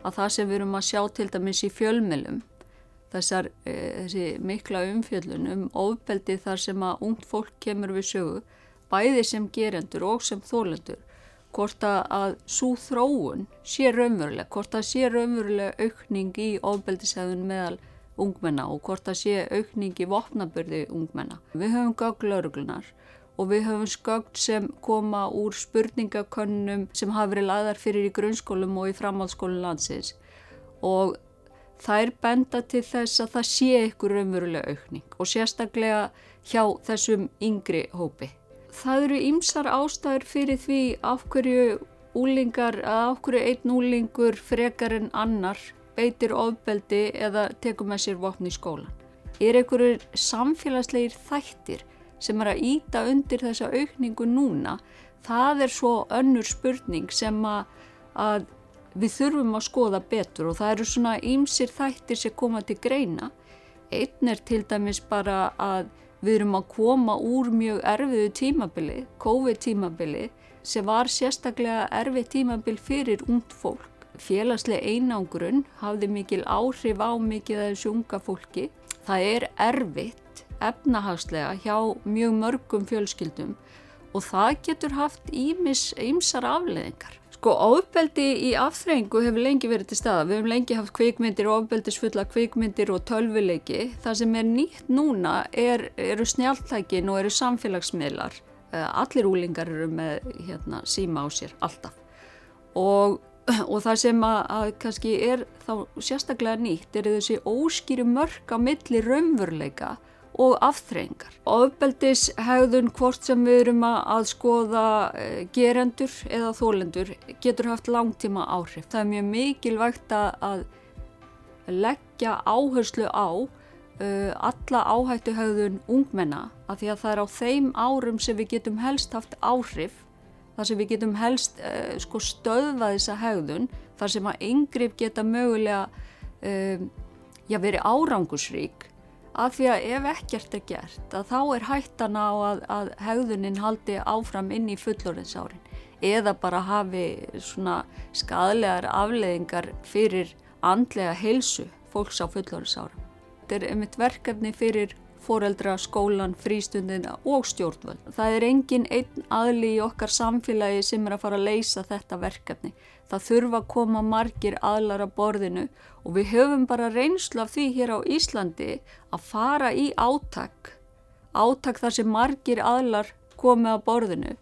að það sem við erum að sjá til dæmis í fjölmiðlum, þessi mikla umfjöllun ofbeldi þar sem að ungt fólk kemur við sögu, bæði sem gerendur og sem þolendur, hvort að sú þróun sé raunveruleg, hvort að sé raunveruleg aukning í ofbeldishegðun meðal ungmenna og hvort að sé aukning í vopnaburði ungmenna. Við höfum gögn lögreglunar og við höfum gögn sem koma úr spurningakönnunum sem hafa verið lagðar fyrir í grunnskólum og í framhaldsskólum landsins og þær benda til þess að það sé einhver raunveruleg aukning og sérstaklega hjá þessum yngri hópi. Það eru ýmsar ástæður fyrir því af hverju einn unglingur frekar en annar beitir ofbeldi eða tekur með sér vopn í skólan. Einhverjir samfélagslegir þættir sem að ýta undir þessa aukningu núna? Það svo önnur spurning sem að við þurfum að skoða betur og það eru svona ýmsir þættir sem koma til greina. Einn til dæmis bara að við erum að koma úr mjög erfiðu tímabili, COVID-tímabili, sem var sérstaklega erfið tímabil fyrir ungt fólk. Félagsleg einangrun hafði mikil áhrif á mikið af þessu unga fólki. Það erfitt efnahagslega hjá mjög mörgum fjölskyldum og það getur haft ýmsar afleiðingar. Ofbeldi í afþreyingu hefur lengi verið til staðar. Við höfum lengi haft kvikmyndir, ofbeldisfulla kvikmyndir og tölvuleiki. Það sem nýtt núna eru snjalltækin og eru samfélagsmiðlar. Allir unglingar eru með síma á sér, alltaf. Og það sem að kannski þá sérstaklega nýtt þessi óskýru mörk á milli raunveruleika og afþreyingar. Ofbeldishegðun, hvort sem við erum að skoða gerendur eða þolendur, getur haft langtíma áhrif. Það mjög mikilvægt að leggja áherslu á alla áhættuhegðun ungmenna af því að það á þeim árum sem við getum helst haft áhrif, þar sem við getum helst stöðvað þessa hegðun, þar sem að inngrip geta mögulega verið árangursrík. Af því að ef ekkert gert, að þá hættan á að hegðunin haldi áfram inn í fullorðinsárin eða bara hafi svona skaðlegar afleiðingar fyrir andlega heilsu fólks á fullorðinsárum. Þetta einmitt verkefni fyrir foreldra, skólan, frístundina og stjórnvöld. Það engin einn aðili í okkar samfélagi sem að fara að leysa þetta verkefni. Það þurfa að koma margir aðilar að borðinu og við höfum bara reynslu af því hér á Íslandi að fara í átak þar sem margir aðilar komi að borðinu